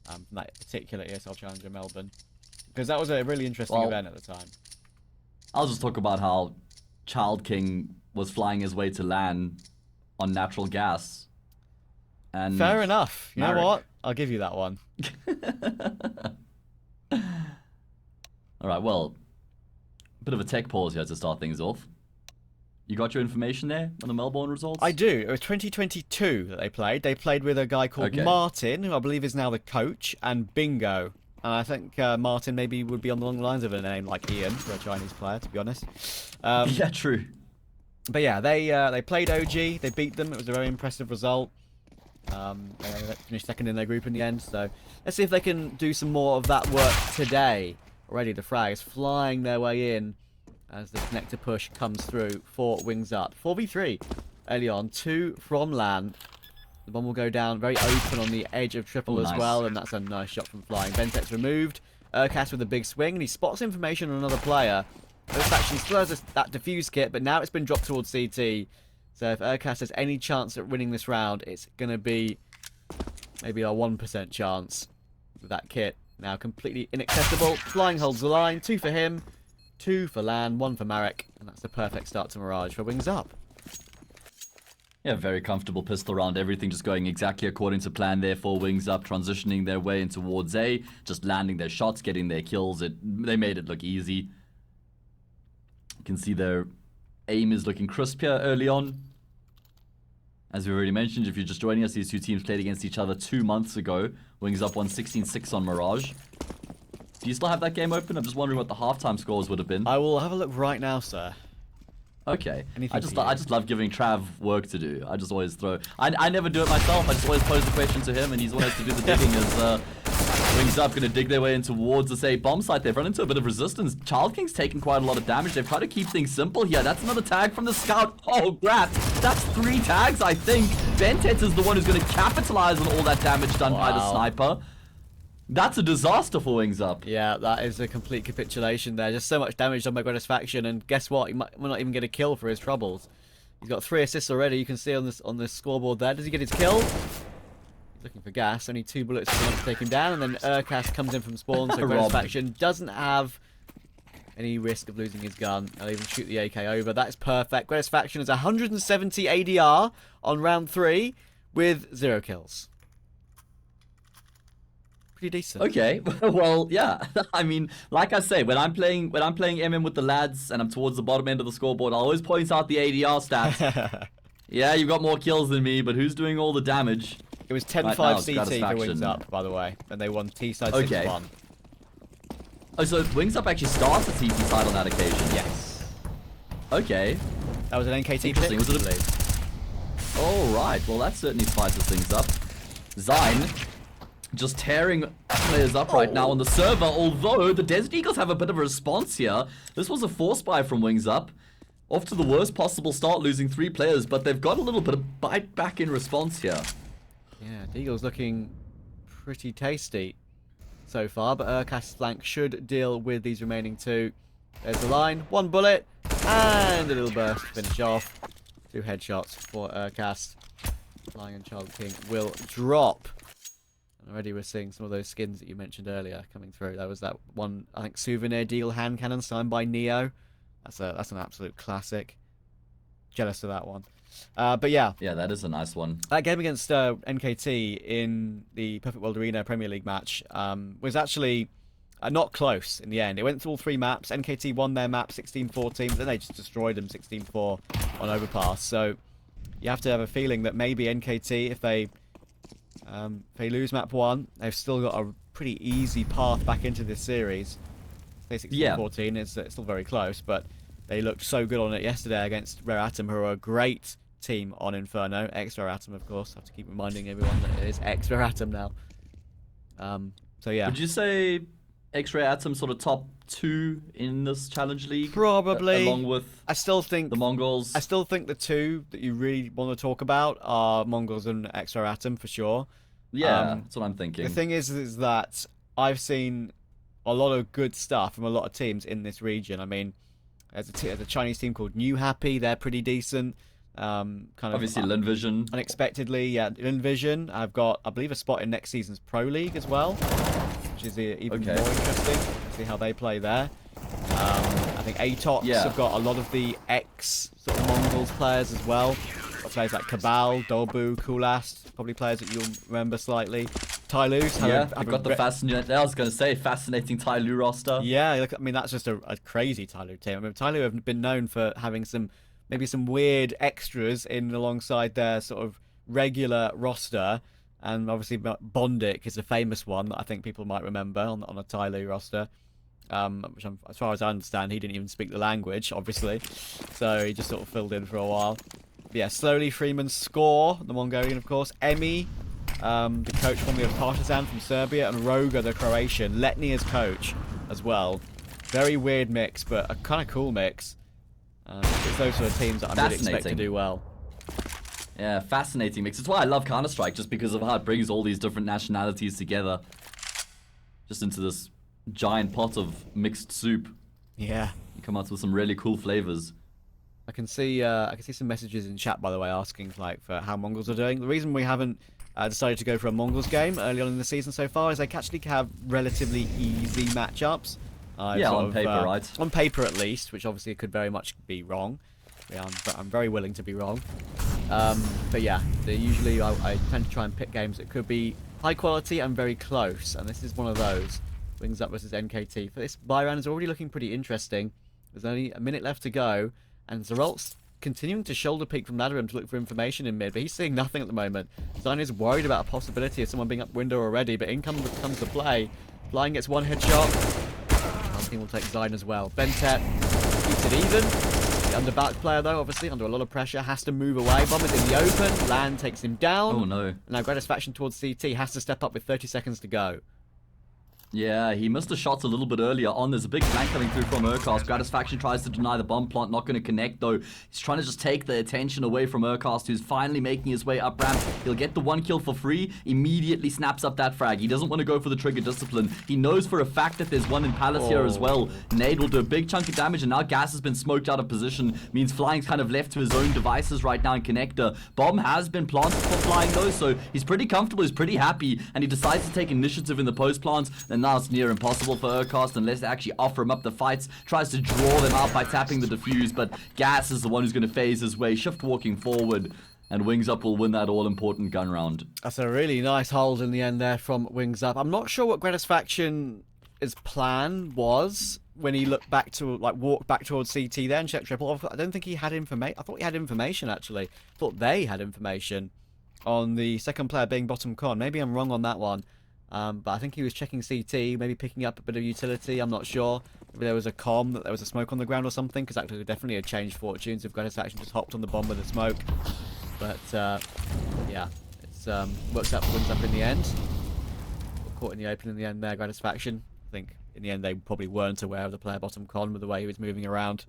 from that particular ESL Challenger Melbourne. Because that was a really interesting event at the time. I'll just talk about how Child King was flying his way to LAN on natural gas. And fair enough. You know what? I'll give you that one. Alright, well, a bit of a tech pause here to start things off. You got your information there on the Melbourne results? I do. It was 2022 that they played. They played with a guy called Martin, who I believe is now the coach, and Bingo. And I think Martin maybe would be on the long lines of a name like Ian for a Chinese player, to be honest. Yeah, true. But yeah, they played OG. They beat them. It was a very impressive result. They finished second in their group in the end. So let's see if they can do some more of that work today. Already the frag is flying their way in as the connector push comes through for WingsUp. 4v3 early on. 2 from LAN. The bomb will go down very open on the edge of triple as well, and that's a nice shot from flying. Ventek's removed. Urcast with a big swing, and he spots information on another player. This actually still has that defuse kit, but now it's been dropped towards CT. So if Urcast has any chance at winning this round, it's going to be maybe a 1% chance with that kit. Now completely inaccessible. Flying holds the line. 2 for him, 2 for LAN, 1 for Marek, and that's the perfect start to Mirage for WingsUp. Yeah, very comfortable pistol round. Everything just going exactly according to plan there for WingsUp, transitioning their way in towards A, just landing their shots, getting their kills. They made it look easy. You can see their aim is looking crisp here early on. As we already mentioned, if you're just joining us, these two teams played against each other 2 months ago. WingsUp won 16-6 on Mirage. Do you still have that game open? I'm just wondering what the halftime scores would have been. I will have a look right now, sir. Okay. I just love giving Trav work to do. I just always throw. I never do it myself. I just always pose the question to him, and he's always to do the digging. As WingsUp going to dig their way in towards the bomb site. They've run into a bit of resistance. Child King's taken quite a lot of damage. They've tried to keep things simple here. That's another tag from the scout. Oh, crap. That's 3 tags, I think. Ventet is the one who's going to capitalize on all that damage done by the sniper. That's a disaster for WingsUp. Yeah, that is a complete capitulation there. Just so much damage done by Gratisfaction, and guess what? He might not even get a kill for his troubles. He's got 3 assists already. You can see on this scoreboard there. Does he get his kill? He's looking for gas. Only 2 bullets to take him down, and then Urcast comes in from spawn, so Gratisfaction doesn't have any risk of losing his gun. I'll even shoot the AK over. That's perfect. Gratisfaction has 170 ADR on round 3 with 0 kills. Pretty decent. Okay, well, yeah. I mean, like I say, when I'm playing MM with the lads and I'm towards the bottom end of the scoreboard, I always point out the ADR stats. Yeah, you've got more kills than me, but who's doing all the damage? It was 10-5 CT for WingsUp, by the way, and they won T-side 6-1. Oh, so WingsUp actually starts the CT side on that occasion? Yes. Okay. That was an NKT pick. Was it all right. Well, that certainly spices things up. Zyne just tearing players up right now on the server, although the Desert Eagles have a bit of a response here. This was a force buy from WingsUp. Off to the worst possible start, losing 3 players, but they've got a little bit of bite back in response here. Yeah, the Eagles looking pretty tasty so far, but Urcast's flank should deal with these remaining 2. There's the line, 1 bullet, and a little burst to finish off. 2 headshots for Urcast. Flying and Child King will drop. Already we're seeing some of those skins that you mentioned earlier coming through. There was that one, I think, souvenir deal hand cannon signed by Neo. That's an absolute classic. Jealous of that one. But yeah. Yeah, that is a nice one. That game against NKT in the Perfect World Arena Premier League match was actually not close in the end. It went through all 3 maps. NKT won their map 16-14, but then they just destroyed them 16-4 on Overpass. So you have to have a feeling that maybe NKT, if they lose map 1, they've still got a pretty easy path back into this series. 16-14 is still very close, but they looked so good on it yesterday against Rare Atom, who are a great team on Inferno. Ex-Rare Atom, of course. I have to keep reminding everyone that it is ex-Rare Atom now. So yeah. Would you say X-Ray Atom sort of top 2 in this Challenge League? Probably. Along with I still think the Mongols. I still think the 2 that you really want to talk about are Mongols and X-Ray Atom for sure. Yeah, that's what I'm thinking. The thing is that I've seen a lot of good stuff from a lot of teams in this region. I mean, there's a Chinese team called New Happy. They're pretty decent. Kind of Obviously, Linvision. unexpectedly. Yeah, Envision. I've got, I believe, a spot in next season's Pro League as well, which is even more interesting. See how they play there. I think Atox have got a lot of the ex sort of Mongols players as well. Got players like Cabal, Dolbu, Kulast, probably players that you'll remember slightly. Tyloo's. Yeah, I've got the fascinating. I was going to say fascinating Tyloo roster. Yeah, look, I mean that's just a crazy Tyloo team. I mean Tyloo have been known for having maybe some weird extras in alongside their sort of regular roster, and obviously Bondik is a famous one that I think people might remember on a Tyloo roster. Which as far as I understand, he didn't even speak the language, obviously, so he just sort of filled in for a while. But yeah, slowly Freeman score, the Mongolian, of course. Emi, the coach formerly of Partizan from Serbia, and Roga, the Croatian, Letny as coach as well. Very weird mix, but a kind of cool mix. It's those sort of teams that I really expect to do well. Yeah, fascinating mix. It's why I love Counter-Strike, just because of how it brings all these different nationalities together. Just into this giant pot of mixed soup. Yeah. You come out with some really cool flavors. I can see some messages in chat, by the way, asking for how Mongols are doing. The reason we haven't decided to go for a Mongols game early on in the season so far is they actually have relatively easy matchups. Yeah, on paper, right? On paper, at least, which obviously could very much be wrong. Yeah, I'm very willing to be wrong. But yeah, usually I tend to try and pick games that could be high quality and very close, and this is one of those. WingsUp versus NKT. For this buy round is already looking pretty interesting. There's only a minute left to go, and Zerolt's continuing to shoulder peek from Ladderim to look for information in mid, but he's seeing nothing at the moment. Zyne is worried about a possibility of someone being up window already, but in comes the play. Flying gets one headshot. Our team will take Zyne as well. Bentet keeps it even. The underbacked player, though, obviously under a lot of pressure, has to move away. Bomb is in the open. Land takes him down. Oh no. Now Gratisfaction towards CT has to step up with 30 seconds to go. Yeah, he missed the shots a little bit earlier on. There's a big flank coming through from Urcast. Gratisfaction tries to deny the bomb plant, not going to connect though. He's trying to just take the attention away from Urcast, who's finally making his way up ramp. He'll get the one kill for free, immediately snaps up that frag. He doesn't want to go for the trigger discipline. He knows for a fact that there's one in Palace here as well. Nade will do a big chunk of damage, and now Gas has been smoked out of position. Means Flying's kind of left to his own devices right now in Connector. Bomb has been planted for Flying though, so he's pretty comfortable, he's pretty happy, and he decides to take initiative in the post plants, and now it's near impossible for Urcast unless they actually offer him up the fights. Tries to draw them out by tapping the defuse, but Gas is the one who's going to phase his way, shift walking forward, and WingsUp will win that all-important gun round. That's a really nice hold in the end there from WingsUp. I'm not sure what Gratisfaction's plan was when he looked back to walk back towards CT there and check triple. I don't think he had information. I thought he had information actually. I thought they had information on the second player being bottom con. Maybe I'm wrong on that one. But I think he was checking CT, maybe picking up a bit of utility, I'm not sure. Maybe there was a comm, that there was a smoke on the ground or something, because that could definitely have changed fortunes if Gratisfaction just hopped on the bomb with a smoke. But, yeah, it's works out for WingsUp in the end. Got caught in the open in the end there, Gratisfaction. I think in the end they probably weren't aware of the player bottom con with the way he was moving around.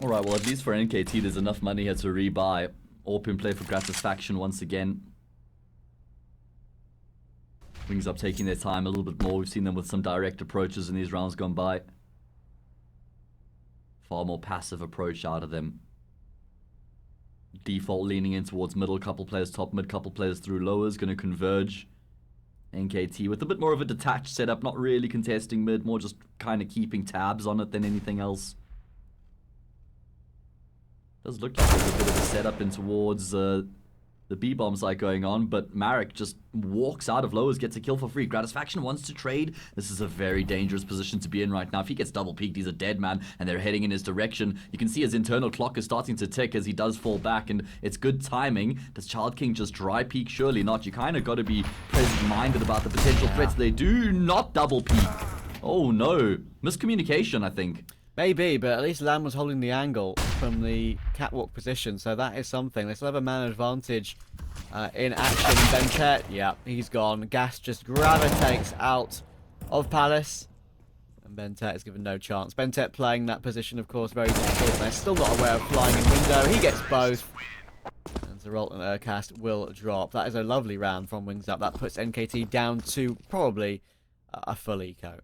Alright, well at least for NKT there's enough money here to rebuy. Open play for Gratisfaction once again. WingsUp taking their time a little bit more. We've seen them with some direct approaches in these rounds gone by. Far more passive approach out of them. Default leaning in towards middle, couple players top mid, couple players through lowers, going to converge. NKT with a bit more of a detached setup, not really contesting mid, more just kind of keeping tabs on it than anything else. Does look like there's a bit of a setup in towards the B-bomb site going on, but Marek just walks out of lowers, gets a kill for free. Gratisfaction wants to trade. This is a very dangerous position to be in right now. If he gets double peeked, he's a dead man, and they're heading in his direction. You can see his internal clock is starting to tick as he does fall back, and it's good timing. Does Child King just dry peek? Surely not. You kind of got to be present-minded about the potential threats. They do not double peek. Oh no. Miscommunication, I think. Maybe, but at least Lam was holding the angle from the catwalk position, so that is something. They still have a man advantage in action. Bentet, yeah, he's gone. Gas just gravitates out of Palace, and Bentet is given no chance. Bentet playing that position, of course, very difficult. They're still not aware of flying in window. He gets both. And Zerolt and Urcast will drop. That is a lovely round from WingsUp. That puts NKT down to probably a full eco.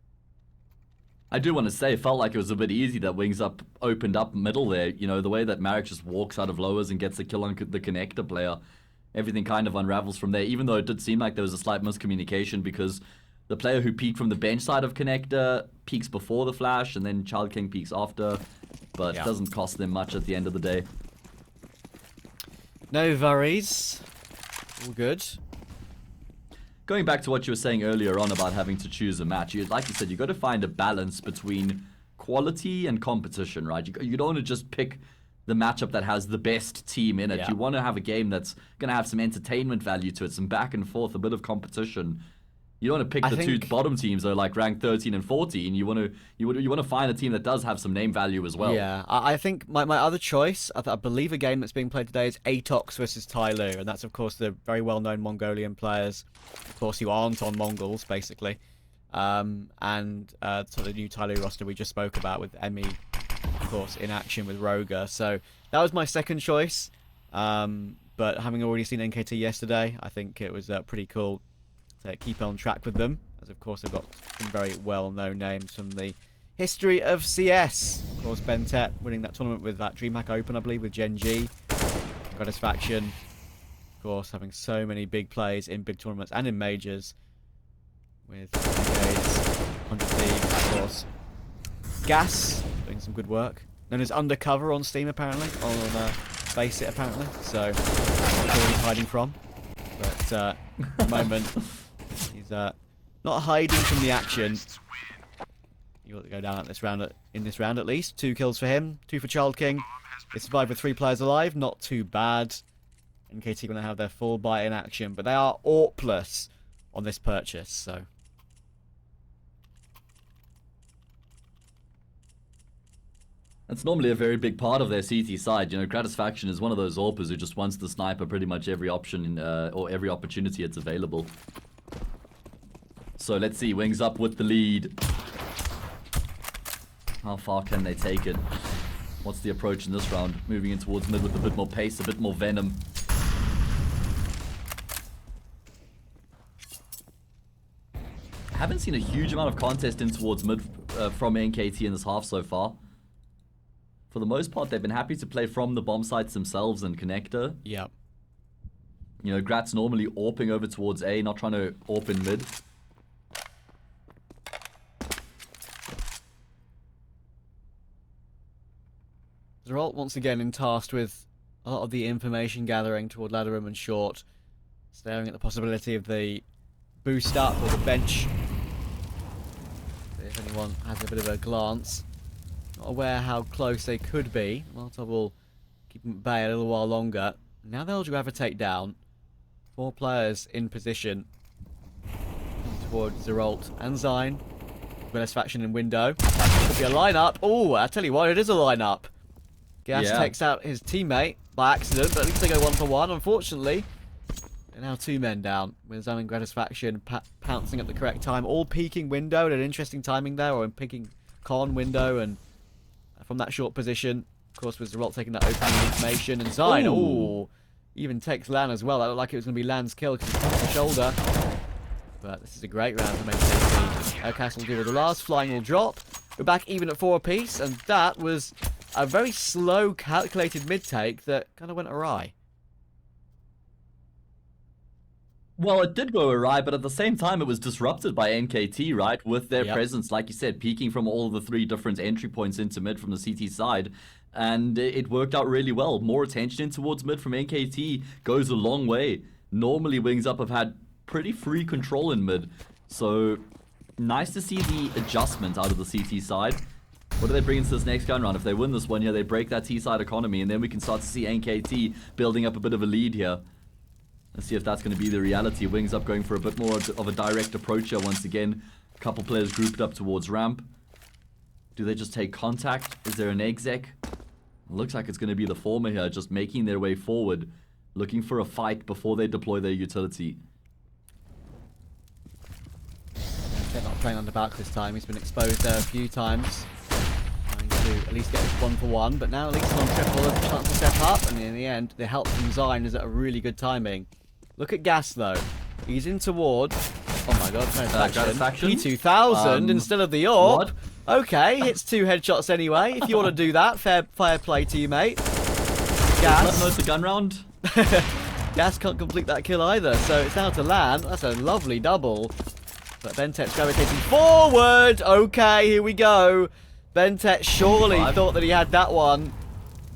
I do want to say, it felt like it was a bit easy that WingsUp opened up middle there. You know, the way that Mirage just walks out of lowers and gets a kill on the connector player, everything kind of unravels from there, even though it did seem like there was a slight miscommunication because the player who peeked from the bench side of connector peeks before the flash, and then Child King peeks after, but it doesn't cost them much at the end of the day. No worries. All good. Going back to what you were saying earlier on about having to choose a match, like you said, you got to find a balance between quality and competition, right? You don't want to just pick the matchup that has the best team in it. Yeah. You want to have a game that's going to have some entertainment value to it, some back and forth, a bit of competition. You don't want to pick the two bottom teams that are like ranked 13 and 14. You want to find a team that does have some name value as well. Yeah, I think my other choice, I believe a game that's being played today is Atox versus Tyloo, and that's of course the very well-known Mongolian players, of course, who aren't on Mongols basically, and so the new Tyloo roster we just spoke about with Emmy, of course, in action with Roger. So that was my second choice, but having already seen NKT yesterday, I think it was pretty cool to keep on track with them, as of course they've got some very well-known names from the history of CS. Of course, Bentet winning that tournament with that DreamHack Open, I believe, with Gen G. Gratisfaction, of course, having so many big plays in big tournaments and in majors. With Renegades, 100 Thieves, of course. Gas, doing some good work. Known as Undercover on Steam, apparently. On Face It, apparently. So, not sure where he's hiding from. But, at the moment, he's not hiding from the action. You got to go down at this round, in this round at least. 2 kills for him, 2 for Child King. They survived with 3 players alive, not too bad. NKT going to have their full buy in action, but they are AWPless on this purchase, so. That's normally a very big part of their CT side. You know, Gratisfaction is one of those AWPers who just wants to sniper pretty much every option or every opportunity it's available. So let's see, WingsUp with the lead. How far can they take it? What's the approach in this round? Moving in towards mid with a bit more pace, a bit more venom. I haven't seen a huge amount of contest in towards mid from NKT in this half so far. For the most part, they've been happy to play from the bomb sites themselves and connector. Yep. You know, Grat's normally AWPing over towards A, not trying to AWP in mid. Zeralt once again tasked with a lot of the information gathering toward ladder room and short, staring at the possibility of the boost up or the bench. If anyone has a bit of a glance, not aware how close they could be. Molotov will keep them at bay a little while longer. Now they'll gravitate down. 4 players in position towards Zeralt and Zine. Gratisfaction in window. Could be a lineup. Oh, I tell you what, it is a lineup. Gas takes out his teammate by accident, but at least they go 1-for-1. Unfortunately, they're now 2 men down, with Zine and Gratisfaction pouncing at the correct time. All peeking window at an interesting timing there, or in peeking con window, and from that short position, of course, with Zeralt taking that opening information, and Zine, ooh, even takes Lan as well. That looked like it was going to be Lan's kill because he touched the shoulder. But this is a great round for NKT. Castle will do with the last, flying will drop. We're back even at 4 apiece, and that was a very slow, calculated mid-take that kind of went awry. Well, it did go awry, but at the same time, it was disrupted by NKT, right? With their presence, like you said, peeking from all of the 3 different entry points into mid from the CT side. And it worked out really well. More attention in towards mid from NKT goes a long way. Normally, WingsUp have had pretty free control in mid. So, nice to see the adjustment out of the CT side. What do they bring into this next gun round? If they win this one here, they break that T-side economy, and then we can start to see NKT building up a bit of a lead here. Let's see if that's going to be the reality. WingsUp going for a bit more of a direct approach here once again. A couple players grouped up towards ramp. Do they just take contact? Is there an exec? Looks like it's going to be the former here, just making their way forward, looking for a fight before they deploy their utility. They're not playing on the back this time. He's been exposed there a few times. Trying to at least get 1-for-1, but now at least on triple, a chance to step up, and in the end, the help from Zine is at a really good timing. Look at Gas though. He's in toward. Oh my god, Gratisfaction. Gratisfaction? P2000 instead of the AWP. What? Okay, hits 2 headshots anyway. If you want to do that, fair play to you, mate. Gas. Knows the gun round. Gas can't complete that kill either, so it's down to Lan. That's a lovely double. But Bentet's gravitating forward. Okay, here we go. Bentet surely thought that he had that one.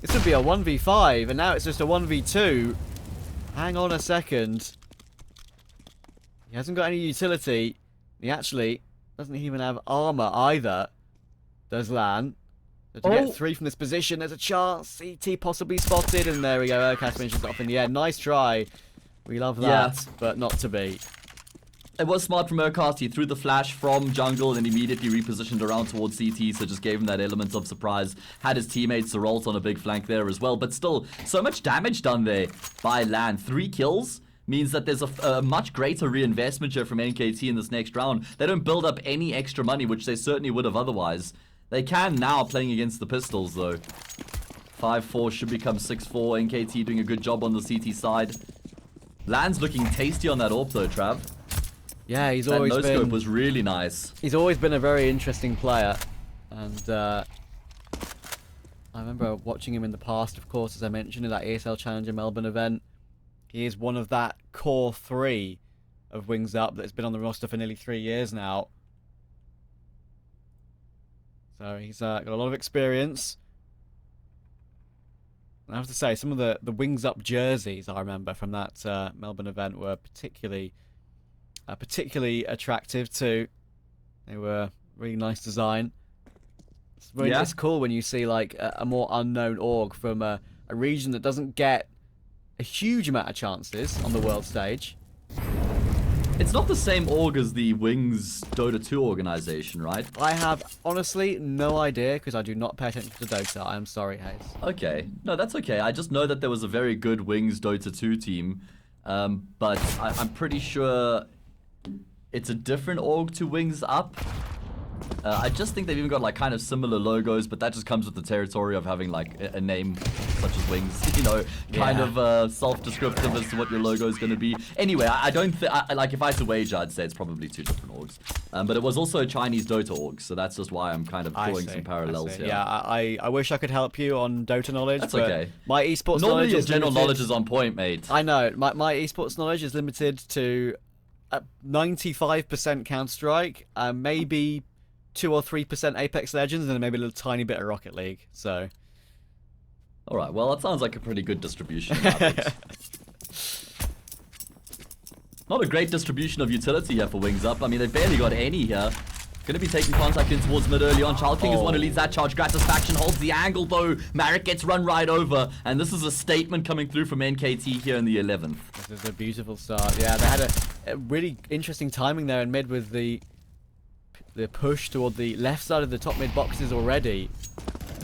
This would be a 1v5, and now it's just a 1v2. Hang on a second. He hasn't got any utility. He actually doesn't even have armor either. Does Lan. So to get 3 from this position, there's a chance. CT possibly spotted, and there we go. Urcas finishes off in the air. Nice try. We love that, but not to be. It was smart from Urcast. He threw the flash from jungle and immediately repositioned around towards CT, so just gave him that element of surprise. Had his teammates Serault on a big flank there as well, but still, so much damage done there by Lan. 3 kills means that there's a much greater reinvestment here from NKT in this next round. They don't build up any extra money, which they certainly would have otherwise. They can now, playing against the pistols, though. 5-4 should become 6-4. NKT doing a good job on the CT side. Lan's looking tasty on that AWP, though, Trav. Yeah, he's always been... That no-scope was really nice. He's always been a very interesting player. And I remember watching him in the past, of course, as I mentioned, in that ESL Challenger Melbourne event. He is one of that core 3 of WingsUp that's been on the roster for nearly 3 years now. So he's got a lot of experience. I have to say, some of the WingsUp jerseys I remember from that Melbourne event were particularly attractive too. They were really nice design. It's cool when you see like a more unknown org from a region that doesn't get a huge amount of chances on the world stage. It's not the same org as the Wings Dota 2 organization, right? I have honestly no idea because I do not pay attention to Dota. I am sorry, Hayes. Okay. No, that's okay. I just know that there was a very good Wings Dota 2 team. But I'm pretty sure it's a different org to WingsUp. I just think they've even got like kind of similar logos, but that just comes with the territory of having like a name such as Wings, you know, kind of self-descriptive as to what your logo is going to be. Anyway, I don't think, like if I had to wager, I'd say it's probably 2 different orgs. But it was also a Chinese Dota org, so that's just why I'm kind of drawing some parallels here. Yeah, I wish I could help you on Dota knowledge. That's but okay. My esports Normally knowledge your is general limited. knowledge is on point, mate. I know. My esports knowledge is limited to 95% Counter-Strike, maybe 2 or 3% Apex Legends, and then maybe a little tiny bit of Rocket League. So, all right. Well, that sounds like a pretty good distribution. Not a great distribution of utility here for WingsUp. I mean, they've barely got any here. Going to be taking contact in towards mid early on. Child King is one who leads that charge. Gratisfaction holds the angle, though. Marek gets run right over. And this is a statement coming through from NKT here in the 11th. This is a beautiful start. Yeah, they had a really interesting timing there in mid with the push toward the left side of the top mid boxes already.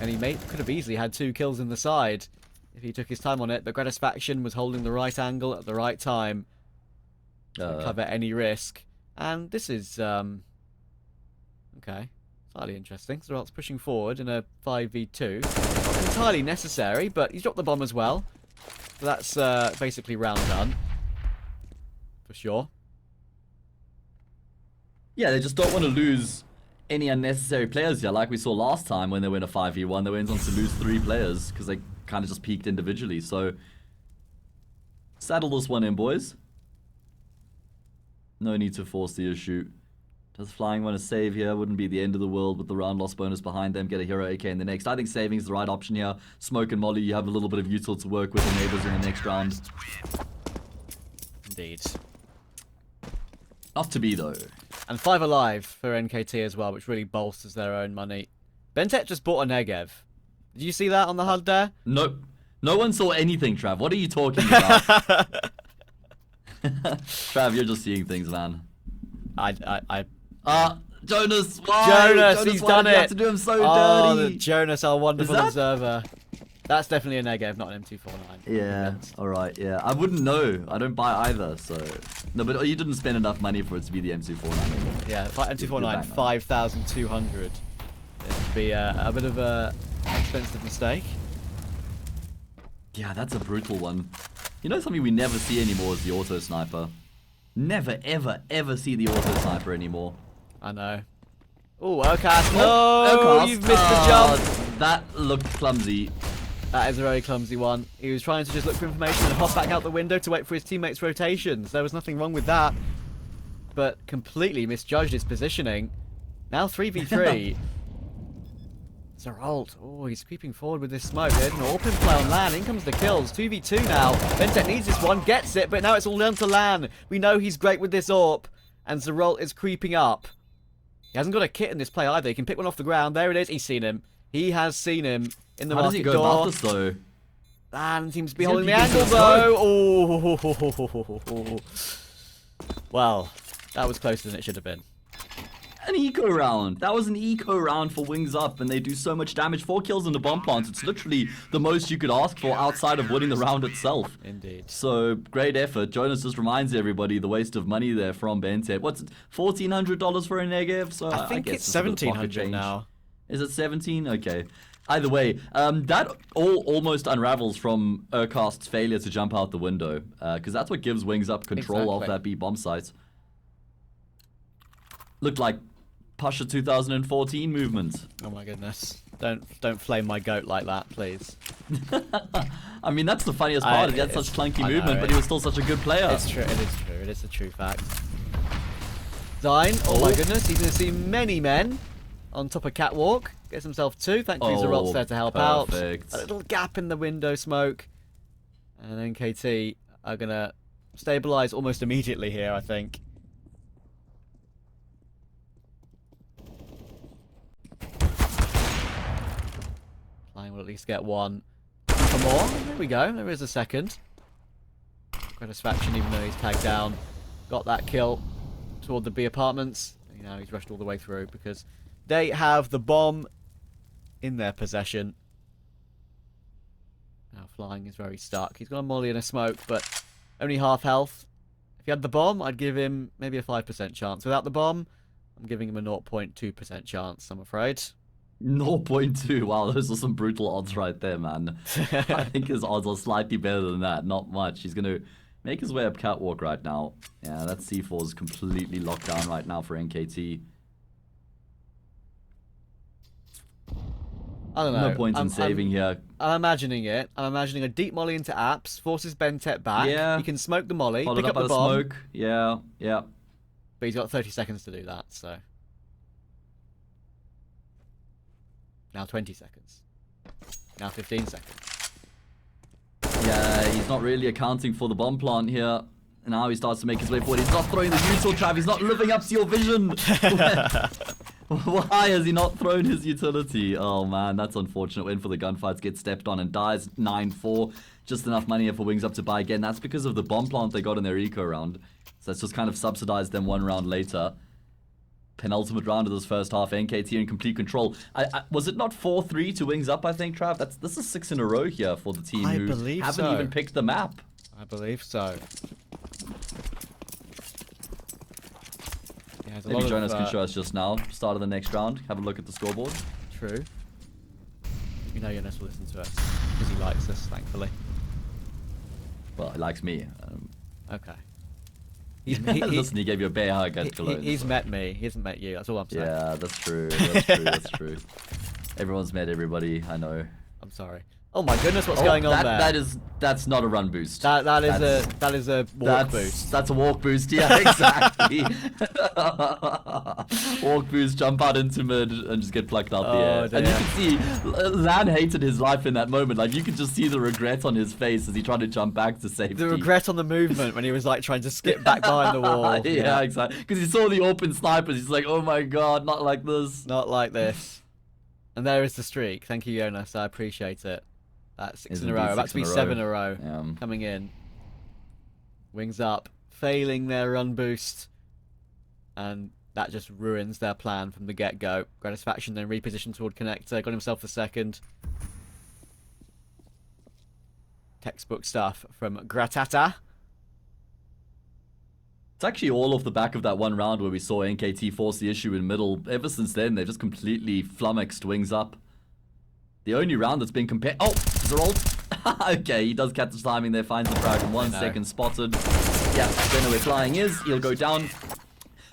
And he could have easily had 2 kills in the side if he took his time on it. But Gratisfaction was holding the right angle at the right time to cover any risk. And this is... okay, slightly interesting. Serault's pushing forward in a 5v2. Not entirely necessary, but he's dropped the bomb as well. So that's basically round done. For sure. Yeah, they just don't want to lose any unnecessary players here, like we saw last time when they went a 5v1. They went on to lose 3 players because they kind of just peaked individually. So, saddle this one in, boys. No need to force the issue. Does Flying want to save here? Wouldn't be the end of the world with the round loss bonus behind them. Get a hero AK in the next. I think saving is the right option here. Smoke and Molly, you have a little bit of util to work with the neighbors in the next round. Indeed. Not to be, though. And 5 alive for NKT as well, which really bolsters their own money. Bentet just bought a Negev. Did you see that on the HUD there? Nope. No one saw anything, Trav. What are you talking about? Trav, you're just seeing things, man. Jonas, why? Jonas, he's done it. You have to do him so dirty. Jonas, our wonderful observer. That's definitely a Negev, not an M249. Yeah, alright, yeah. I wouldn't know. I don't buy either, so... No, but you didn't spend enough money for it to be the M249. Yeah, M249, 5,200. It'd be a bit of a expensive mistake. Yeah, that's a brutal one. You know something we never see anymore is the auto sniper. Never, ever, ever see the auto sniper anymore. I know. Oh, Urcast. No, Urcast. you've missed the jump. That looked clumsy. That is a very clumsy one. He was trying to just look for information and hop back out the window to wait for his teammates' rotations. There was nothing wrong with that. But completely misjudged his positioning. Now 3v3. Zeralt. Oh, he's creeping forward with this smoke. There's an AWP play on LAN. In comes the kills. 2v2 now. Bentek needs this one, gets it, but now it's all down to LAN. We know he's great with this AWP. And Zeralt is creeping up. He hasn't got a kit in this play either. He can pick one off the ground. There it is. He's seen him. He has seen him in the How does he market go door. about this though? LAN seems to be He's holding the gonna angle be though. Oh. Well, that was closer than it should have been. An eco round. That was an eco round for WingsUp, and they do so much damage. 4 kills in the bomb plant. It's literally the most you could ask for outside of winning the round itself. Indeed. So, great effort. Jonas just reminds everybody the waste of money there from Bentek. What's it? $1,400 for a negative? So I think guess it's a bit of pocket 1,700 change. now. Is it 17? Okay. Either way, that almost unravels from Urcast's failure to jump out the window, because that's what gives WingsUp control of Exactly. that B bomb site. Looked like Pasha 2014 movement. Oh my goodness. Don't flame my goat like that, please. I mean, that's the funniest part. He had such clunky movement, but he was still such a good player. It's true. It is true. It is a true fact. Zine. Oh my goodness. He's going to see many men on top of catwalk. Gets himself 2. Thankfully, Zeralt's there to help perfect. out. A little gap in the window smoke. And NKT are going to stabilize almost immediately here, I think. Flying will at least get 1. For more. There we go. There is a second. Gratisfaction, even though he's tagged down. Got that kill toward the B apartments. You know, he's rushed all the way through because they have the bomb in their possession. Now Flying is very stuck. He's got a molly and a smoke, but only half health. If he had the bomb, I'd give him maybe a 5% chance. Without the bomb, I'm giving him a 0.2% chance, I'm afraid. 0.2. Wow, those are some brutal odds right there, man. I think his odds are slightly better than that. Not much. He's going to make his way up catwalk right now. Yeah, that C4 is completely locked down right now for NKT. I don't know. No point in saving here. I'm imagining it. I'm imagining a deep molly into apps, forces Bentek back. Yeah. He can smoke the molly, Followed pick up by the bomb. smoke. Yeah, yeah. But he's got 30 seconds to do that, so. Now 20 seconds. Now 15 seconds. Yeah, he's not really accounting for the bomb plant here. And now he starts to make his way forward. He's not throwing the util trap. He's not living up to your vision. Why has he not thrown his utility? Oh man, that's unfortunate. Win for the gunfights, gets stepped on and dies 9-4. Just enough money here for WingsUp to buy again. That's because of the bomb plant they got in their eco round. So that's just kind of subsidized them one round later. Penultimate round of this first half. NKT in complete control. Was it not 4-3 to WingsUp, I think, Trav? This is 6 in a row here for the team who haven't even picked the map. I believe so. Yeah, Maybe Jonas can show us just now. Start of the next round. Have a look at the scoreboard. True. You know Jonas will listen to us because he likes us, thankfully. Well, he likes me. Okay. Listen, he gave you a bear hug at Cologne. He's met me. He hasn't met you. That's all I'm saying. Yeah, that's true. That's true. That's true. Everyone's met everybody. I know. I'm sorry. Oh my goodness, what's going on there? That's not a run boost. That is a walk boost. That's a walk boost. Yeah, exactly. Walk boost, jump out into mid, and just get plucked out the air. Dear. And you can see, Lan hated his life in that moment. Like you could just see the regret on his face as he tried to jump back to safety. The regret on the movement when he was like trying to skip back behind the wall. Yeah, exactly. Because he saw the open snipers. He's like, oh my god, not like this. Not like this. And there is the streak. Thank you, Jonas. I appreciate it. That's 6 in a row. About to be 7 in a row. Coming in. WingsUp. Failing their run boost. And that just ruins their plan from the get-go. Gratisfaction then repositioned toward connector. Got himself the second. Textbook stuff from Gratata. It's actually all off the back of that one round where we saw NKT force the issue in middle. Ever since then, they've just completely flummoxed WingsUp. The only round that's been compared... Oh, Zeralt. Okay, he does catch the timing there, finds the frag in 1 second, spotted. Yeah, don't know where Flying is. He'll go down.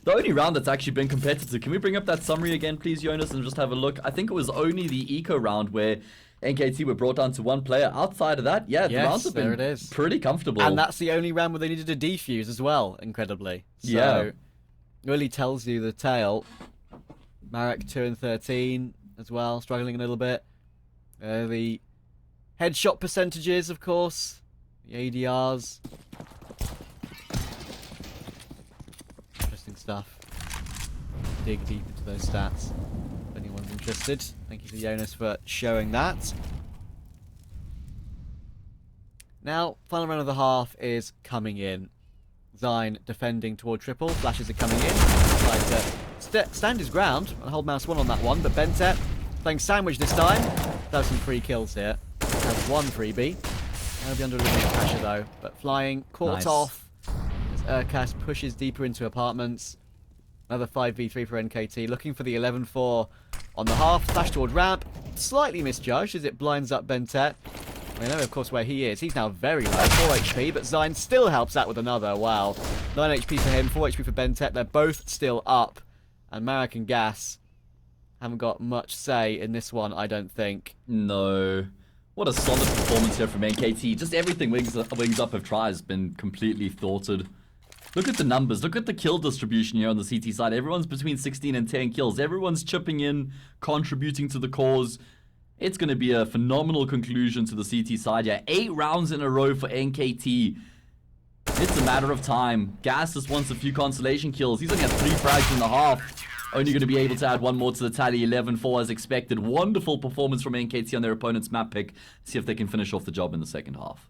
The only round that's actually been competitive. Can we bring up that summary again, please, Jonas, and just have a look? I think it was only the eco round where NKT were brought down to one player. Outside of that, yeah, the rounds have been pretty comfortable. And that's the only round where they needed a defuse as well, incredibly. So, yeah. really tells you the tale. Marek 2 and 13 as well, struggling a little bit. The headshot percentages, of course. The ADRs. Interesting stuff. Dig deep into those stats if anyone's interested. Thank you to Jonas for showing that. Now, final round of the half is coming in. Zine defending toward triple. Flashes are coming in. Tries to stand his ground and hold mouse 1 on that one. But Bentet playing sandwich this time. Does some free kills here. Has 1 freebie. He'll be under a little bit of pressure though. But flying, caught off. As Urkas pushes deeper into apartments. Another 5v3 for NKT. Looking for the 11-4 on the half. Flash toward ramp. Slightly misjudged as it blinds up Bentet. We know, of course, where he is. He's now very low, 4 HP, but Zine still helps out with another. Wow. 9 HP for him, 4 HP for Bentet. They're both still up. And Marek and Gas haven't got much say in this one, I don't think. No. What a solid performance here from NKT. Just everything WingsUp have tried has been completely thwarted. Look at the numbers. Look at the kill distribution here on the CT side. Everyone's between 16 and 10 kills. Everyone's chipping in, contributing to the cause. It's going to be a phenomenal conclusion to the CT side. Yeah, 8 rounds in a row for NKT. It's a matter of time. Gas just wants a few consolation kills. He's only had 3 frags in the half. Only going to be able to add 1 more to the tally. 11-4 as expected. Wonderful performance from NKT on their opponent's map pick. See if they can finish off the job in the second half.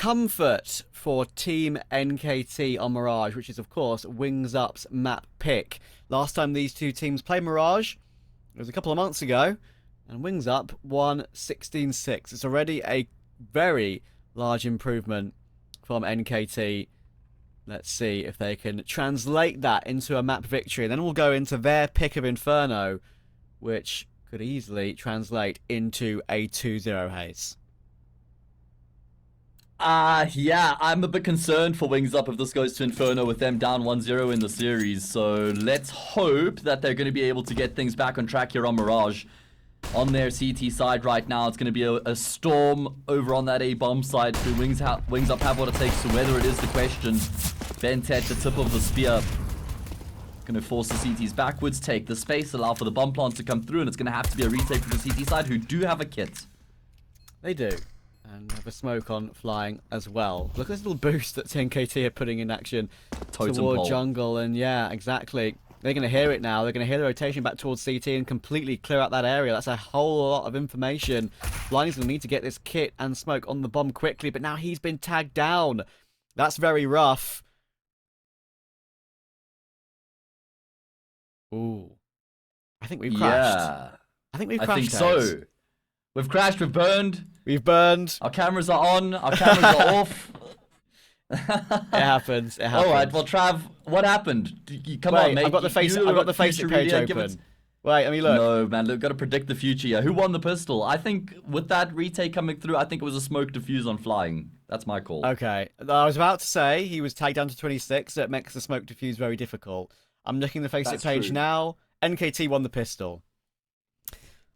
comfort for Team NKT on Mirage, which is, of course, WingsUp's map pick. Last time these two teams played Mirage, it was a couple of months ago, and WingsUp won 16-6. It's already a very large improvement from NKT. Let's see if they can translate that into a map victory. And then we'll go into their pick of Inferno, which could easily translate into a 2-0 haze. Yeah, I'm a bit concerned for WingsUp if this goes to Inferno with them down 1-0 in the series. So let's hope that they're going to be able to get things back on track here on Mirage. On their CT side right now, it's going to be a storm over on that A-bomb side. Do WingsUp have what it takes to weather it is the question. Bent at the tip of the spear. Going to force the CTs backwards, take the space, allow for the bomb plant to come through, and it's going to have to be a retake for the CT side, who do have a kit. They do. And have a smoke on flying as well. Look at this little boost that NKT are putting in action Totem toward pole. jungle. And yeah, exactly. They're going to hear it now. They're going to hear the rotation back towards CT and completely clear out that area. That's a whole lot of information. Blinding's going to need to get this kit and smoke on the bomb quickly, but now he's been tagged down. That's very rough. Ooh. I think we've crashed. Yeah. I think we've crashed. I think so. We've crashed, we've burned. We've burned. Our cameras are on, our cameras are off. It happens. It happens. All right, well, Trav, what happened? Come Wait, on, mate. I've got the face. I've got the Facebook page open. Wait, let me look. No, man, we've got to predict the future here. Who won the pistol? I think with that retake coming through, I think it was a smoke diffuse on flying. That's my call. Okay, I was about to say he was tagged down to 26. So it makes the smoke diffuse very difficult. I'm looking at the Facebook page true. now. NKT won the pistol.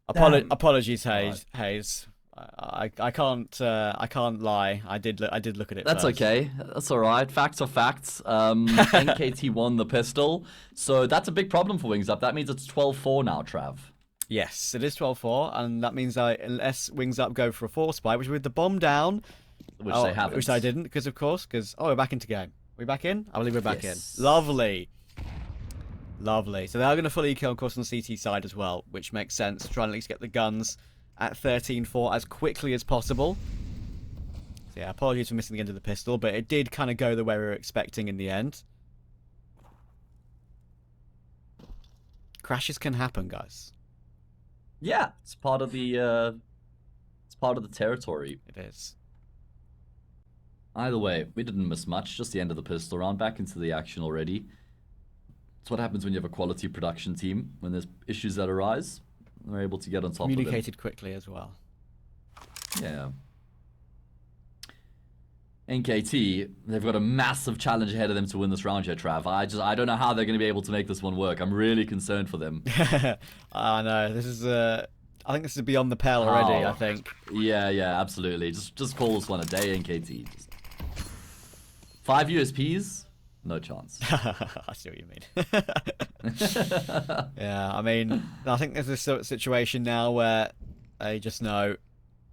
Apologies, Hayes. Right. Hayes. I can't lie. I did look at it. That's first. okay. That's all right. Facts are facts. NKT won the pistol, so that's a big problem for WingsUp. That means it's 12-4 now, Trav. Yes, it is 12-4, and that means unless WingsUp go for a force buy, which with the bomb down, Which they haven't. which I didn't, because we're back into game. We back in? I believe we're back Yes. in. Lovely. Lovely. So they are going to fully kill, of course, on the CT side as well, which makes sense. Try and at least get the guns at 13-4 as quickly as possible. So yeah, apologies for missing the end of the pistol, but it did kind of go the way we were expecting in the end. Crashes can happen, guys. Yeah, it's part of the territory. It is. Either way, we didn't miss much. Just the end of the pistol round. Back into the action already. It's what happens when you have a quality production team. When there's issues that arise, they're able to get on top of them. Communicated quickly as well. Yeah. NKT, they've got a massive challenge ahead of them to win this round here, Trav. I don't know how they're going to be able to make this one work. I'm really concerned for them. I know. This is I think this is beyond the pale already, I think. Yeah, absolutely. Just call this one a day, NKT. 5 USPs? No chance. I see what you mean. Yeah, I mean, I think there's this sort of situation now where they just know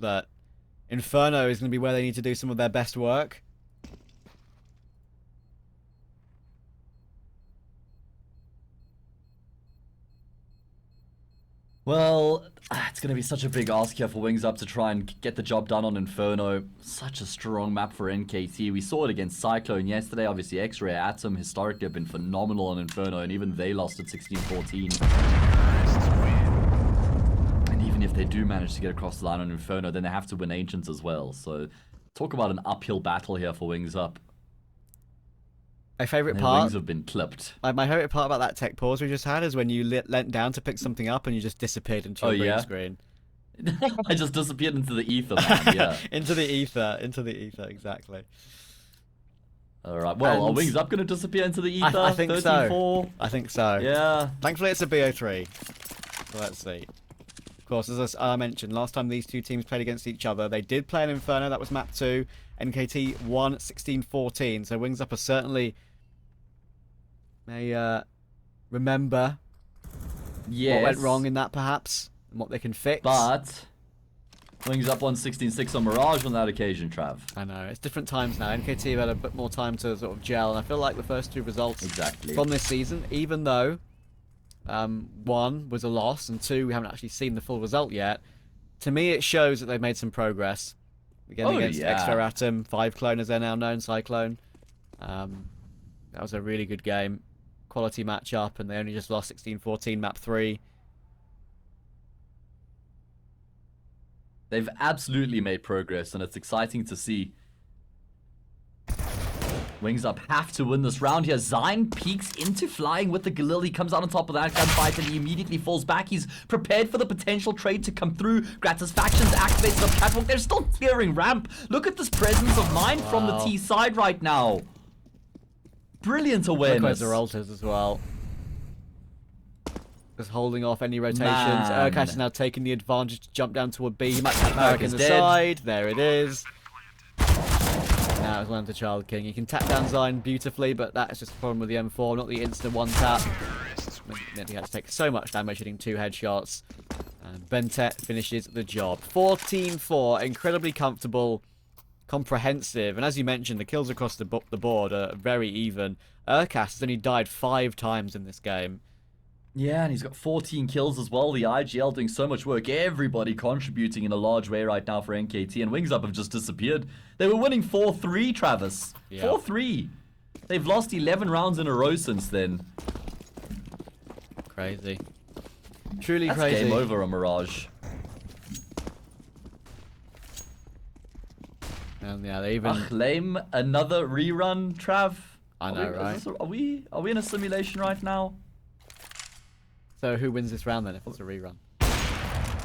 that Inferno is going to be where they need to do some of their best work. Well, it's going to be such a big ask here for WingsUp to try and get the job done on Inferno. Such a strong map for NKT. We saw it against Cyclone yesterday. Obviously, X-Ray Atom historically have been phenomenal on Inferno, and even they lost at 16-14. And even if they do manage to get across the line on Inferno, then they have to win Ancients as well. So, talk about an uphill battle here for WingsUp. My favourite Their part... wings have been clipped. My favourite part about that tech pause we just had is when you leant down to pick something up and you just disappeared into your green screen. I just disappeared into the ether, man. Yeah. Into the ether, exactly. Alright, well, are WingsUp going to disappear into the ether? I think 13-4? so. I think so. Yeah. Thankfully, it's a BO3. So let's see. Of course, as I mentioned, last time these two teams played against each other, they did play an Inferno. That was map 2. NKT won 16-14. So WingsUp are certainly may remember what went wrong in that, perhaps, and what they can fix. But WingsUp won 16-6 on Mirage on that occasion, Trav. I know, it's different times now. NKT have had a bit more time to sort of gel, and I feel like the first two results from this season, even though 1 was a loss and 2 we haven't actually seen the full result yet, to me it shows that they've made some progress. Again Oh, against yeah. X-Atom, 5 Clone as they're now known, Cyclone. That was a really good game. Quality matchup, and they only just lost 16-14 map 3. They've absolutely made progress, and it's exciting to see. WingsUp have to win this round here. Zine peeks into flying with the Galil. He comes out on top of that gunfight and he immediately falls back. He's prepared for the potential trade to come through. Gratis Factions activates up Catwalk. They're still clearing ramp. Look at this presence of mind from the T side right now. Brilliant awareness. Alters as well. Just holding off any rotations. Man. Urkash is now taking the advantage to jump down toward B. He might tap Marek Marek in is the dead. side. There it is. Now it's one to Child King. He can tap down Zine beautifully, but that's just a problem with the M4, not the instant one tap. Meant he had to take so much damage hitting 2 headshots. And Bentet finishes the job. 14-4, incredibly comfortable, comprehensive, and as you mentioned, the kills across the board are very even. Urkash has only died 5 times in this game. Yeah, and he's got 14 kills as well. The IGL doing so much work. Everybody contributing in a large way right now for NKT. And WingsUp have just disappeared. They were winning 4-3, Travis. Yeah. 4-3. They've lost 11 rounds in a row since then. Crazy. Truly That's crazy. game over on Mirage. And yeah, they even... Ugh, lame. Another rerun, Trav. I know, right? Are we in a simulation right now? So who wins this round then if it's a rerun?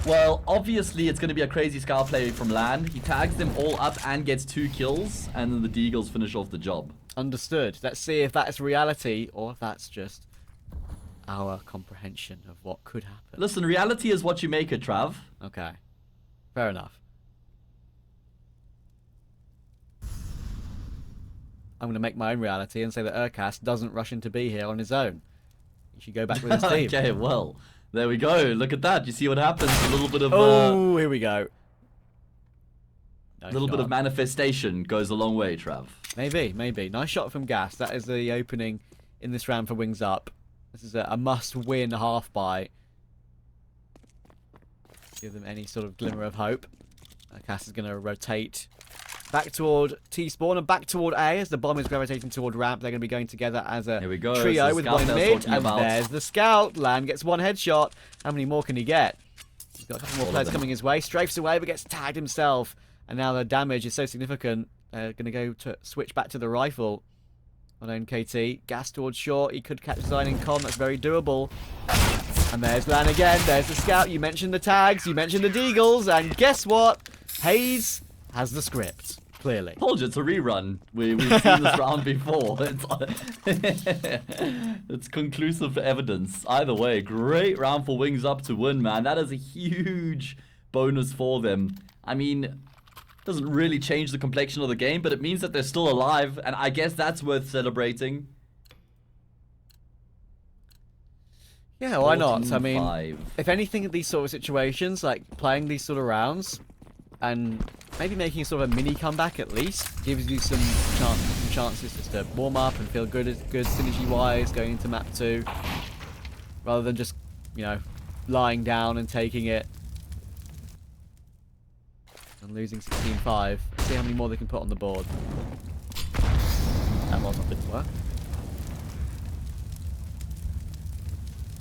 Well, obviously it's going to be a crazy scout play from Land. He tags them all up and gets 2 kills, and then the Deagles finish off the job. Understood. Let's see if that's reality or if that's just our comprehension of what could happen. Listen, reality is what you make it, Trav. Okay. Fair enough. I'm going to make my own reality and say that Urkash doesn't rush into B here on his own. He should go back with his team. Okay, well, there we go. Look at that. You see what happens? A little bit of Oh, here we go. a little bit of manifestation goes a long way, Trav. Maybe, maybe. Nice shot from Gas. That is the opening in this round for WingsUp. This is a must-win half buy. Give them any sort of glimmer of hope. Gas is going to rotate back toward T-spawn and back toward A as the bomb is gravitating toward ramp. They're going to be going together as a Here we go. trio It's the with scout one I was mid. talking And about. there's the scout. Land gets 1 headshot. How many more can he get? He's got a couple more All of players them. coming his way. Strafes away but gets tagged himself. And now the damage is so significant. They're going to go to switch back to the rifle on NKT. Gas towards short. He could catch Zine in con. That's very doable. And there's Lan again. There's the scout. You mentioned the tags. You mentioned the Deagles. And guess what? Hayes has the script. Clearly. Told you it's a rerun. We've seen this round before. It's conclusive evidence. Either way, great round for WingsUp to win, man. That is a huge bonus for them. I mean, doesn't really change the complexion of the game, but it means that they're still alive, and I guess that's worth celebrating. Yeah, why not? I mean, 14-5. if anything, in these sort of situations, like playing these sort of rounds, and maybe making sort of a mini comeback at least, gives you some chances just to warm up and feel good synergy-wise going into map 2, rather than just, you know, lying down and taking it and losing 16-5. See how many more they can put on the board. That wasn't good work.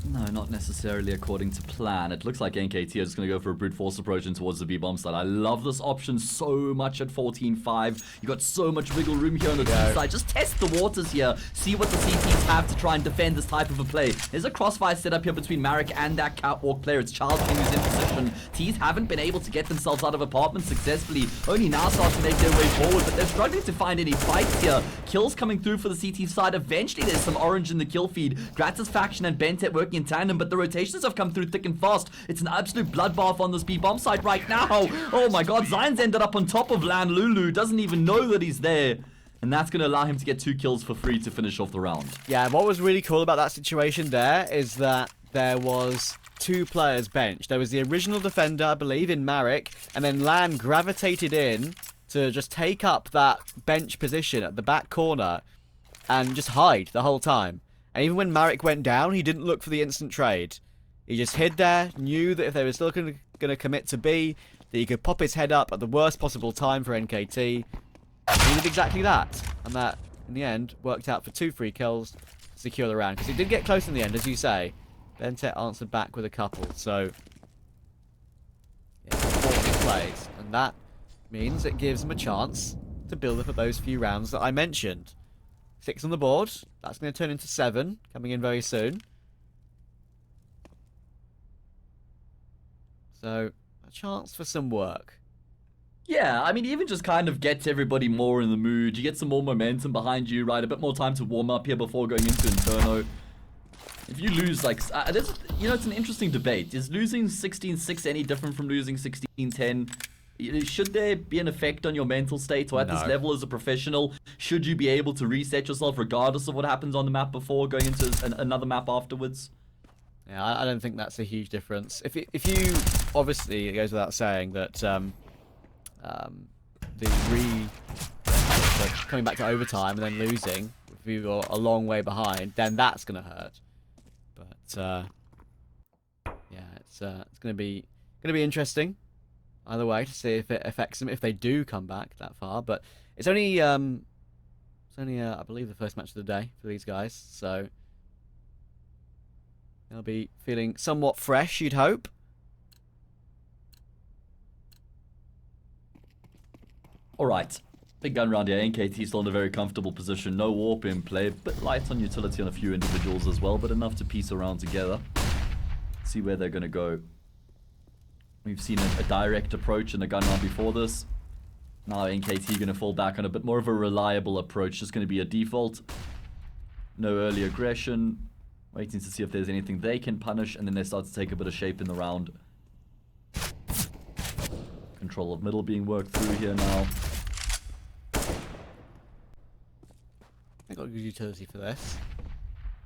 No, not necessarily according to plan. It looks like NKT are just going to go for a brute force approach in towards the B-bomb side. I love this option so much at 14-5. You got so much wiggle room here on the T side. Just test the waters here. See what the CTs have to try and defend this type of a play. There's a crossfire set up here between Marek and that catwalk player. It's Child King who's in position. T's haven't been able to get themselves out of apartments successfully. Only now start to make their way forward, but they're struggling to find any fights here. Kills coming through for the CT side. Eventually there's some orange in the kill feed. Gratis Faction and Bentet working in tandem, but the rotations have come through thick and fast. It's an absolute bloodbath on this B-bomb side right now. Oh my god, Zine's ended up on top of Lan Lulu. Doesn't even know that he's there. And that's going to allow him to get 2 kills for free to finish off the round. Yeah, what was really cool about that situation there is that there was 2 players benched. There was the original defender, I believe, in Marek, and then Lan gravitated in to just take up that bench position at the back corner and just hide the whole time. And even when Marek went down, he didn't look for the instant trade. He just hid there, knew that if they were still going to commit to B, that he could pop his head up at the worst possible time for NKT. He did exactly that. And that, in the end, worked out for 2 free kills to secure the round. Because it did get close in the end, as you say. Bentet answered back with a couple. So, yeah, 4 plays. And that means it gives him a chance to build up at those few rounds that I mentioned. 6 on the board. That's going to turn into 7, coming in very soon. So, a chance for some work. Yeah, I mean, even just kind of gets everybody more in the mood. You get some more momentum behind you, right? A bit more time to warm up here before going into Inferno. If you lose, like, you know, it's an interesting debate. Is losing 16-6 any different from losing 16-10? Should there be an effect on your mental state, or at this level as a professional, should you be able to reset yourself regardless of what happens on the map before going into another map afterwards? Yeah, I don't think that's a huge difference. If you obviously, it goes without saying that coming back to overtime and then losing, if you're a long way behind, then that's gonna hurt. But yeah, it's gonna be interesting either way to see if it affects them if they do come back that far. But it's only I believe the first match of the day for these guys, so they'll be feeling somewhat fresh, you'd hope. Alright, big gun round here. NKT still in a very comfortable position. No warp in play. Bit light on utility on a few individuals as well, but enough to piece around together. See where they're going to go. We've seen a direct approach in the gun round before this. Now NKT going to fall back on a bit more of a reliable approach. Just going to be a default. No early aggression. Waiting to see if there's anything they can punish, and then they start to take a bit of shape in the round. Control of middle being worked through here now. I got a good utility for this.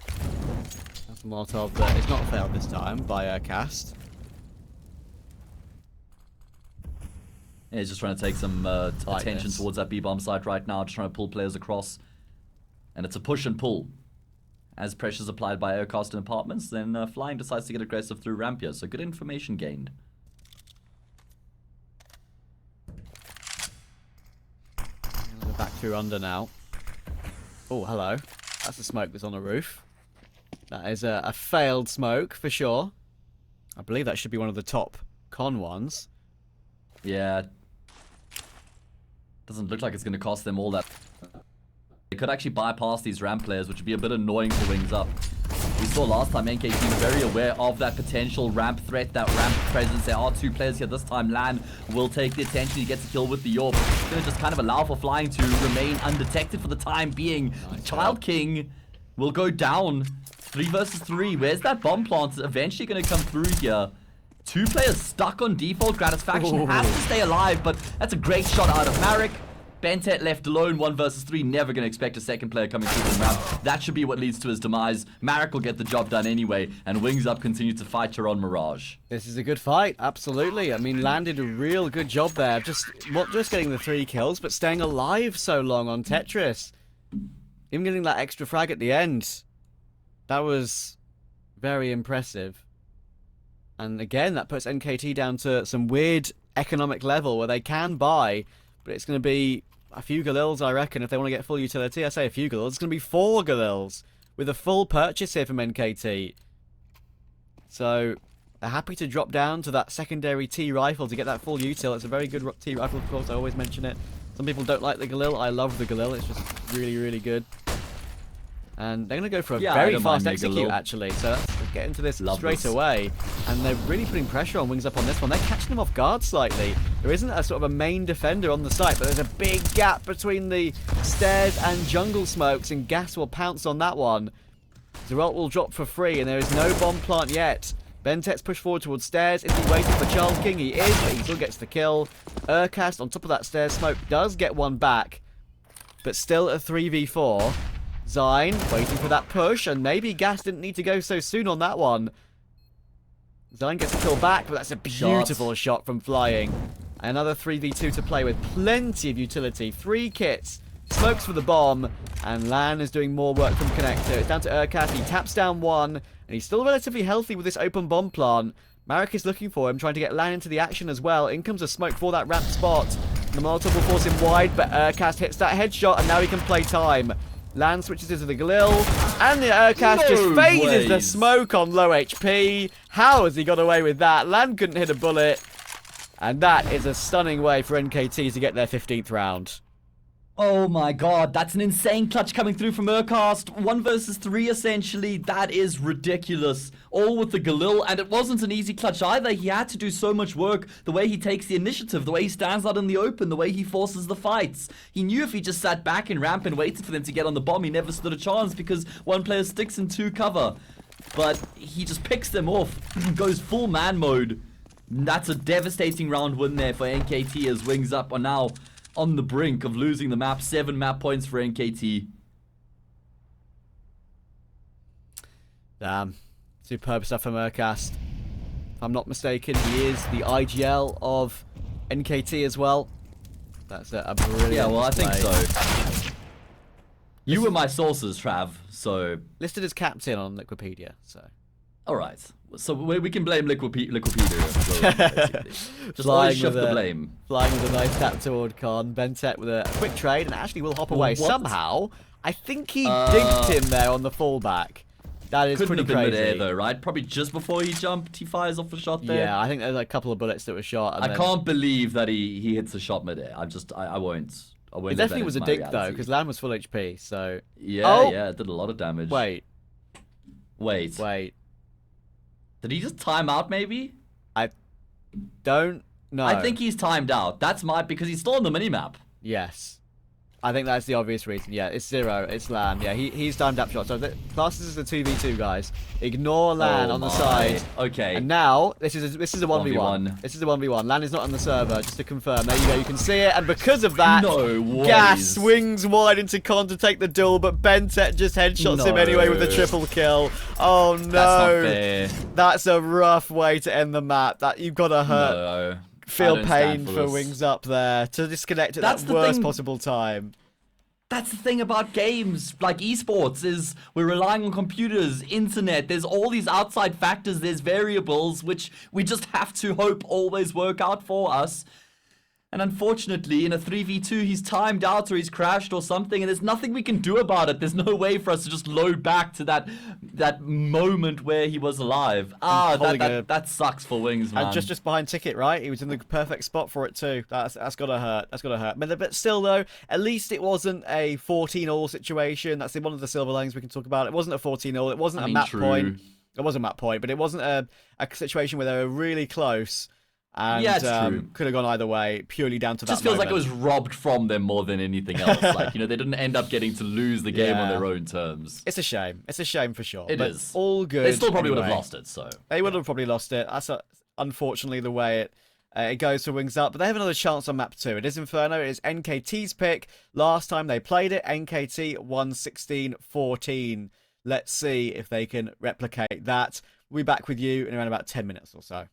That's a Molotov that is not failed this time by Cast. Yeah, he's just trying to take some attention towards that B-bomb site right now, just trying to pull players across. And it's a push and pull. As pressure's applied by Aircast and Apartments, then Flying decides to get aggressive through ramp here, so good information gained. Back through under now. Oh, hello. That's a smoke that's on the roof. That is a failed smoke for sure. I believe that should be one of the top con ones. Yeah. Doesn't look like it's going to cost them all that. They could actually bypass these ramp players, which would be a bit annoying for WingsUp. We saw last time NKT very aware of that potential ramp threat, that ramp presence. There are 2 players here this time. Lan will take the attention. He gets a kill with the Yorp. He's going to just kind of allow for Flying to remain undetected for the time being. Nice Child King will go down. 3 versus 3. Where's that bomb plant? Eventually going to come through here. 2 players stuck on default. Gratisfaction has to stay alive, but that's a great shot out of Marek. Bentet left alone, 1 versus 3. Never going to expect a second player coming through the round. That should be what leads to his demise. Marek will get the job done anyway, and WingsUp continue to fight here on Mirage. This is a good fight, absolutely. I mean, Lan did a real good job there. Not just getting the 3 kills, but staying alive so long on Tetris. Even getting that extra frag at the end. That was very impressive. And again, that puts NKT down to some weird economic level where they can buy, but it's going to be a few Galils, I reckon, if they want to get full utility. I say a few Galils. It's going to be 4 Galils with a full purchase here from NKT. So they're happy to drop down to that secondary T rifle to get that full util. It's a very good T rifle, of course. I always mention it. Some people don't like the Galil. I love the Galil. It's just really, really good. And they're going to go for a very fast execute, actually. So let's get into this straight away. And they're really putting pressure on WingsUp on this one. They're catching them off guard slightly. There isn't a sort of a main defender on the site, but there's a big gap between the stairs and jungle smokes, and Gas will pounce on that one. Zeralt will drop for free, and there is no bomb plant yet. Bentet's pushed forward towards stairs. Is he waiting for Child King? He is, but he still gets the kill. Urcast on top of that stairs smoke does get one back, but still a 3v4. Zine waiting for that push, and maybe Gas didn't need to go so soon on that one. Zine gets a kill back, but that's a beautiful shot from Flying. Another 3v2 to play with plenty of utility. 3 kits, smokes for the bomb, and Lan is doing more work from Connector. It's down to Urcast. He taps down 1, and he's still relatively healthy with this open bomb plant. Marek is looking for him, trying to get Lan into the action as well. In comes a smoke for that ramp spot. The Molotov will force him wide, but Urcast hits that headshot, and now he can play time. Lan switches into the Galil, and the Urcast just phases the smoke on low HP. How has he got away with that? Lan couldn't hit a bullet. And that is a stunning way for NKT to get their 15th round. Oh my god, that's an insane clutch coming through from Urcast. 1 versus 3 essentially. That is ridiculous. All with the Galil, and it wasn't an easy clutch either. He had to do so much work. The way he takes the initiative, the way he stands out in the open, the way he forces the fights. He knew if he just sat back in ramp and waited for them to get on the bomb, he never stood a chance because one player sticks in 2 cover. But he just picks them off, goes full man mode. That's a devastating round win there for NKT as WingsUp are now on the brink of losing the map. 7 map points for NKT. Damn. Superb stuff from Urcast. If I'm not mistaken, he is the IGL of NKT as well. That's a brilliant Yeah, well, display. I think so. You were my sources, Trav, so... Listed as captain on Wikipedia, so... Alright. So we can blame Wikipedia, basically. Just always shift the blame. Flying with a nice tap toward Con. Bentet with a quick trade, and actually will hop away somehow. I think he dinked him there on the fallback. That is Couldn't pretty have been crazy. midair though, right? Probably just before he jumped, he fires off a shot there. Yeah, I think there's a couple of bullets that were shot. And I can't believe that he hits a shot midair. I won't. It definitely was a dink though, because Lan was full HP. So yeah, it did a lot of damage. Wait. Did he just time out maybe? I don't know. I think he's timed out. That's because he's still on the minimap. Yes. I think that's the obvious reason. Yeah, it's 0. It's Lan. Yeah, he's timed up shot. So the classes is a 2v2, guys. Ignore Lan on the side. Okay. And now this is a 1v1. This is a 1v1. Lan is not on the server, just to confirm. There you go. You can see it. And because of that, Gas swings wide into Con to take the duel, but Bentet just headshots him anyway with the triple kill. Oh no. That's not fair. That's a rough way to end the map. That you've got to hurt. No. Feel pain for WingsUp there to disconnect at that worst possible time. That's the thing about games like esports is we're relying on computers, internet. There's all these outside factors. There's variables which we just have to hope always work out for us. And unfortunately, in a 3v2, he's timed out or he's crashed or something, and there's nothing we can do about it. There's no way for us to just load back to that moment where he was alive. That sucks for Wings, man. And just behind Ticket, right? He was in the perfect spot for it too. That's gotta hurt. That's gotta hurt. But still, though, at least it wasn't a 14-all situation. That's one of the silver linings we can talk about. It wasn't a 14-all. It wasn't a map point. It wasn't a map point, but it wasn't a situation where they were really close. And yeah, it's true. Could have gone either way, purely down to that just feels like it was robbed from them more than anything else. Like, they didn't end up getting to lose the game on their own terms. It's a shame. It's a shame for sure. It is. All good. They still probably would have lost it, so. They would have probably lost it. That's unfortunately the way it goes for WingsUp. But they have another chance on map 2. It is Inferno. It is NKT's pick. Last time they played it, NKT won 16-14. Let's see if they can replicate that. We'll be back with you in around about 10 minutes or so.